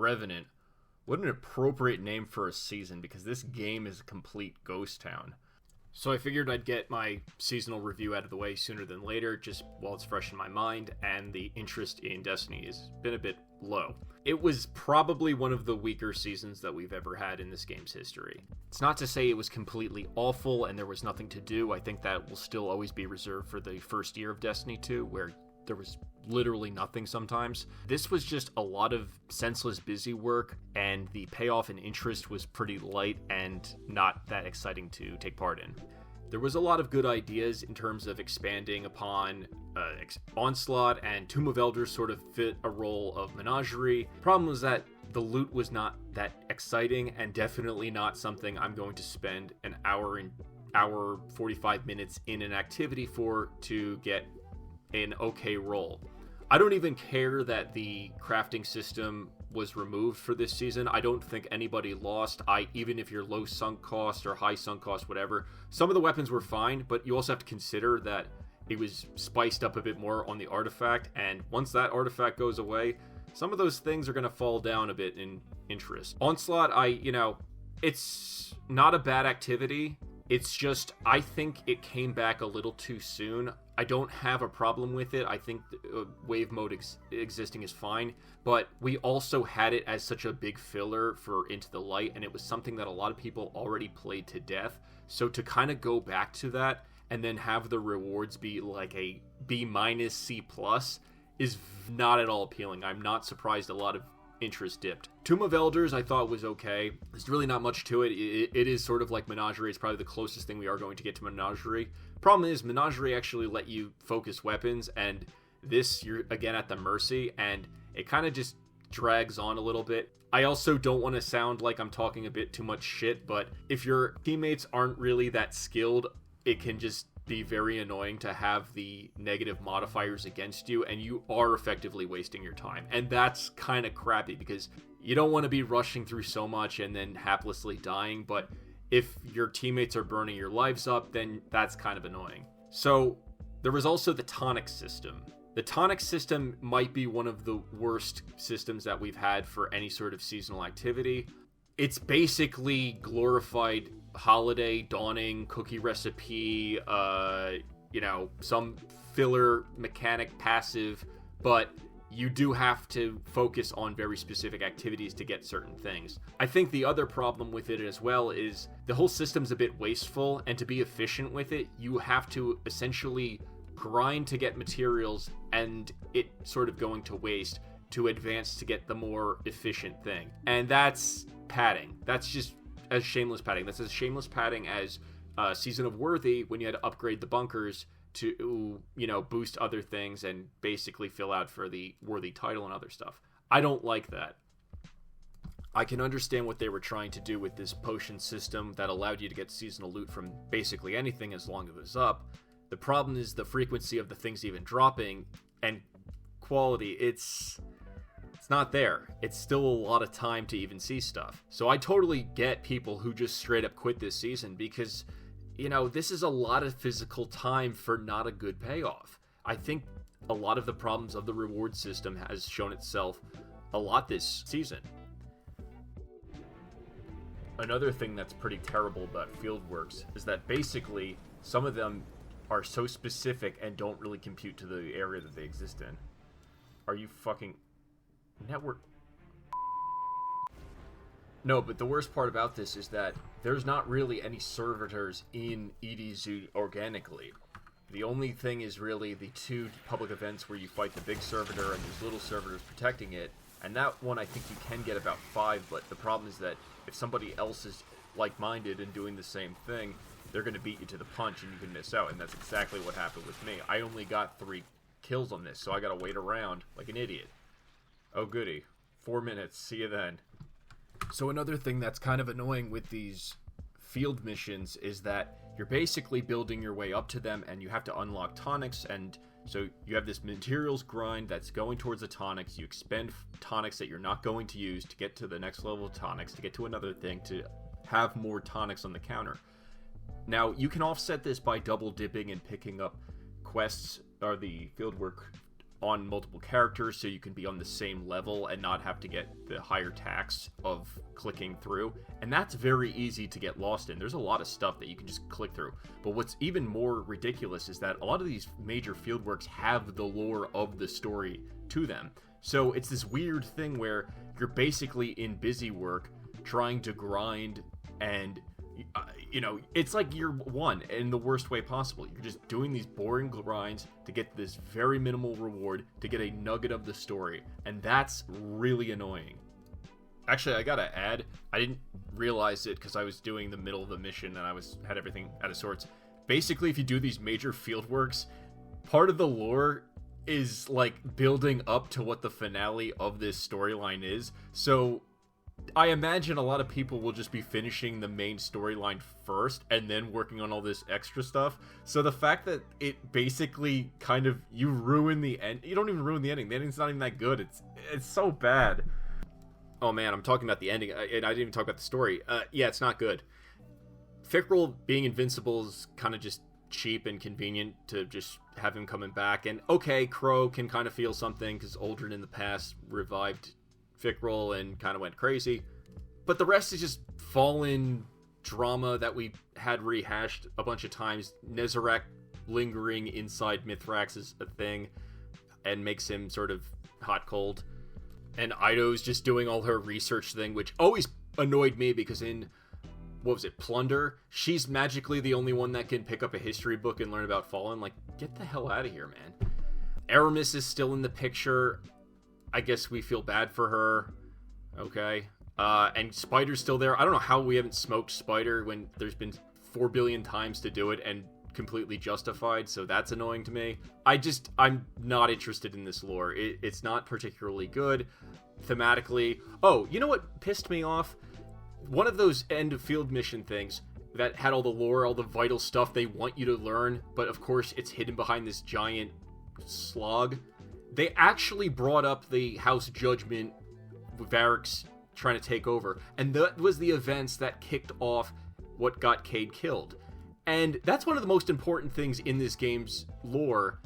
Revenant. What an appropriate name for a season, because this game is a complete ghost town. So I figured I'd get my seasonal review out of the way sooner than later, just while it's fresh in my mind, and the interest in Destiny has been a bit low. It was probably one of the weaker seasons that we've ever had in this game's history. It's not to say it was completely awful and there was nothing to do. I think that will still always be reserved for the first year of Destiny 2, where there was literally nothing sometimes. This was just a lot of senseless busy work, and the payoff in interest was pretty light and not that exciting to take part in. There was a lot of good ideas in terms of expanding upon Onslaught, and Tomb of Elders sort of fit a role of Menagerie. Problem was that the loot was not that exciting, and definitely not something I'm going to spend an hour 45 minutes in an activity for to get an okay roll. I don't even care that the crafting system was removed for this season. I don't think anybody lost. Even if you're low sunk cost or high sunk cost, whatever, some of the weapons were fine, but you also have to consider that it was spiced up a bit more on the artifact, and once that artifact goes away, some of those things are going to fall down a bit in interest. Onslaught, it's not a bad activity. It's just, I think it came back a little too soon. I don't have a problem with it. I think wave mode existing is fine, but we also had it as such a big filler for Into the Light, and it was something that a lot of people already played to death. So to kind of go back to that and then have the rewards be like a B-, C+ is not at all appealing. I'm not surprised a lot of interest dipped. Tomb of Elders I thought was okay. There's really not much to it. It is sort of like Menagerie. It's probably the closest thing we are going to get to Menagerie. Problem is, Menagerie actually let you focus weapons, and this, you're again at the mercy, and it kind of just drags on a little bit. I also don't want to sound like I'm talking a bit too much shit, but if your teammates aren't really that skilled, it can just be very annoying to have the negative modifiers against you, and you are effectively wasting your time. And that's kind of crappy, because you don't want to be rushing through so much and then haplessly dying, but if your teammates are burning your lives up, then that's kind of annoying. So there was also the tonic system. The tonic system might be one of the worst systems that we've had for any sort of seasonal activity. It's basically glorified holiday dawning cookie recipe, some filler mechanic passive, but you do have to focus on very specific activities to get certain things. I think the other problem with it as well is the whole system's a bit wasteful, and to be efficient with it, you have to essentially grind to get materials, and it sort of going to waste to advance to get the more efficient thing. And that's padding. That's just as shameless padding. That's as shameless padding as Season of Worthy, when you had to upgrade the bunkers to, boost other things and basically fill out for the Worthy title and other stuff. I don't like that. I can understand what they were trying to do with this potion system that allowed you to get seasonal loot from basically anything as long as it was up. The problem is the frequency of the things even dropping, and quality, it's not there. It's still a lot of time to even see stuff. So I totally get people who just straight up quit this season, because this is a lot of physical time for not a good payoff. I think a lot of the problems of the reward system has shown itself a lot this season. Another thing that's pretty terrible about Fieldworks is that basically some of them are so specific and don't really compute to the area that they exist in. Are you fucking... network? No, but the worst part about this is that there's not really any servitors in EDZ organically. The only thing is really the two public events where you fight the big servitor and there's little servitors protecting it, and that one I think you can get about 5, but the problem is that if somebody else is like-minded and doing the same thing, they're going to beat you to the punch and you can miss out, and that's exactly what happened with me. I only got 3 kills on this, so I gotta wait around like an idiot. Oh goody. 4 minutes. See you then. So another thing that's kind of annoying with these field missions is that you're basically building your way up to them, and you have to unlock tonics, and so you have this materials grind that's going towards the tonics. You expend tonics that you're not going to use to get to the next level of tonics, to get to another thing, to have more tonics on the counter. Now, you can offset this by double dipping and picking up quests, or the fieldwork on multiple characters so you can be on the same level and not have to get the higher tax of clicking through. And that's very easy to get lost in. There's a lot of stuff that you can just click through. But what's even more ridiculous is that a lot of these major fieldworks have the lore of the story to them. So it's this weird thing where you're basically in busy work trying to grind, and it's like year one in the worst way possible. You're just doing these boring grinds to get this very minimal reward to get a nugget of the story, and that's really annoying. Actually, I gotta add, I didn't realize it because I was doing the middle of the mission and I had everything out of sorts. Basically, if you do these major fieldworks, part of the lore is like building up to what the finale of this storyline is. So I imagine a lot of people will just be finishing the main storyline first and then working on all this extra stuff. So the fact that it basically kind of, you ruin the end. You don't even ruin the ending. The ending's not even that good. It's so bad. Oh man, I'm talking about the ending, and I didn't even talk about the story. Yeah, it's not good. Fickrell being invincible is kind of just cheap and convenient to just have him coming back. And okay, Crow can kind of feel something because Aldrin in the past revived Fickrell and kind of went crazy. But the rest is just fallen drama that we had rehashed a bunch of times. Nezarec lingering inside Mithrax is a thing and makes him sort of hot cold. And Ido's just doing all her research thing, which always annoyed me because in, what was it, Plunder, she's magically the only one that can pick up a history book and learn about Fallen. Like, get the hell out of here, man. Aramis is still in the picture. I guess we feel bad for her. Okay. And Spider's still there. I don't know how we haven't smoked Spider when there's been 4 billion times to do it and completely justified, so that's annoying to me. I'm not interested in this lore. It's not particularly good thematically. Oh, you know what pissed me off? One of those end of field mission things that had all the lore, all the vital stuff they want you to learn, but of course it's hidden behind this giant slog. They actually brought up the House Judgment, Varric's trying to take over, and that was the events that kicked off what got Cade killed. And that's one of the most important things in this game's lore,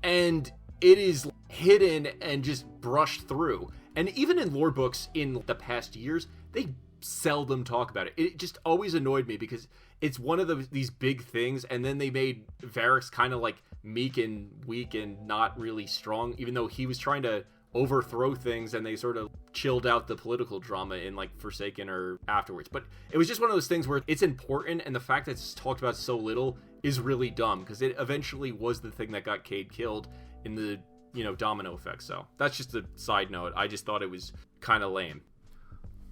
and it is hidden and just brushed through. And even in lore books in the past years, they seldom talk about it. It just always annoyed me because it's one of these big things, and then they made Varric's kind of like meek and weak and not really strong, even though he was trying to overthrow things, and they sort of chilled out the political drama in like Forsaken or afterwards. But it was just one of those things where it's important, and the fact that it's talked about so little is really dumb, because it eventually was the thing that got Cade killed in the, domino effect. So that's just a side note. I just thought it was kind of lame.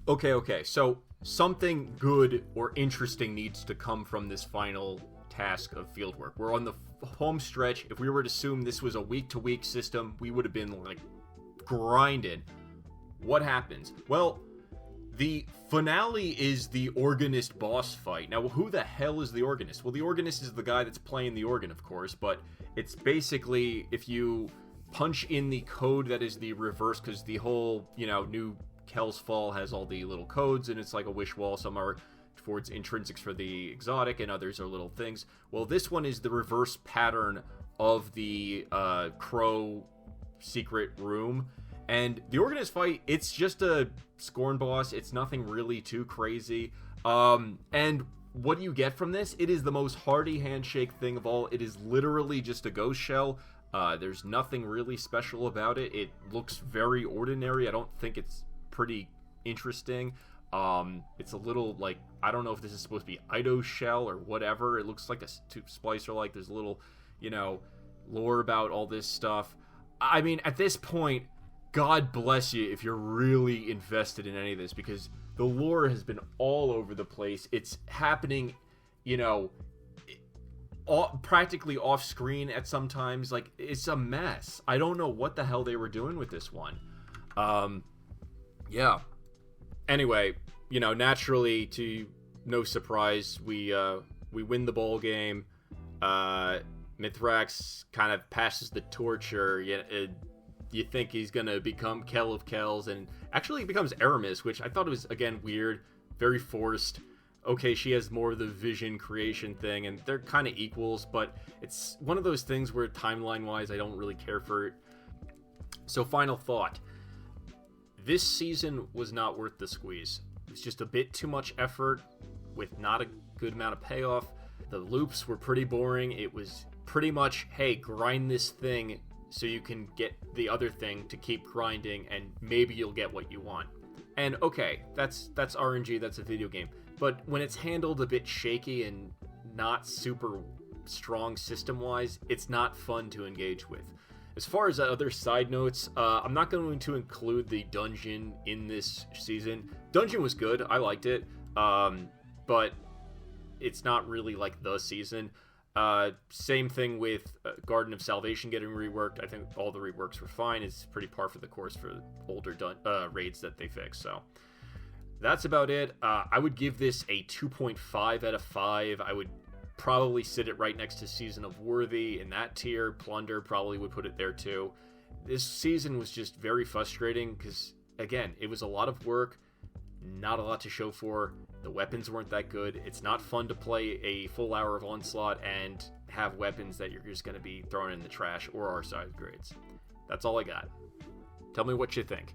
Okay, so something good or interesting needs to come from this final task of fieldwork. We're on the home stretch. If we were to assume this was a week-to-week system, we would have been like grinded. What happens? Well, the finale is the organist boss fight. Now, who the hell is the organist? Well, the organist is the guy that's playing the organ, of course, but it's basically if you punch in the code that is the reverse, because the whole, new Kell's Fall has all the little codes, and it's like a wish wall. Some are towards intrinsics for the exotic, and others are little things. Well, this one is the reverse pattern of the Crow secret room. And the organist fight, it's just a scorn boss. It's nothing really too crazy. And what do you get from this? It is the most hearty handshake thing of all. It is literally just a ghost shell. There's nothing really special about it. It looks very ordinary. I don't think it's pretty interesting. It's a little like, I don't know if this is supposed to be Ido's shell or whatever. It looks like a splicer, like there's a little, lore about all this stuff. I mean, at this point, God bless you if you're really invested in any of this, because the lore has been all over the place. It's happening, practically off screen at some times. Like, it's a mess. I don't know what the hell they were doing with this one. Yeah. Anyway, naturally, to no surprise, we win the bowl game. Mithrax kind of passes the torch, or you think he's gonna become Kell of Kells, and actually he becomes Aramis, which I thought was, again, weird, very forced. Okay, she has more of the vision creation thing, and they're kind of equals, but it's one of those things where timeline-wise I don't really care for it. So final thought. This season was not worth the squeeze. It was just a bit too much effort with not a good amount of payoff. The loops were pretty boring. It was pretty much, hey, grind this thing so you can get the other thing to keep grinding, and maybe you'll get what you want. And okay, that's RNG, that's a video game. But when it's handled a bit shaky and not super strong system-wise, it's not fun to engage with. As far as other side notes, I'm not going to include the dungeon in this season. Dungeon was good, I liked it, but it's not really like the season. Same thing with Garden of Salvation getting reworked. I think all the reworks were fine. It's pretty par for the course for older raids that they fixed. So that's about it. I would give this a 2.5 out of 5. I would probably sit it right next to Season of Worthy in that tier. Plunder probably would put it there too. This season was just very frustrating because, again, it was a lot of work, not a lot to show for. The weapons weren't that good. It's not fun to play a full hour of Onslaught and have weapons that you're just going to be throwing in the trash or our side grades. That's all I got. Tell me what you think.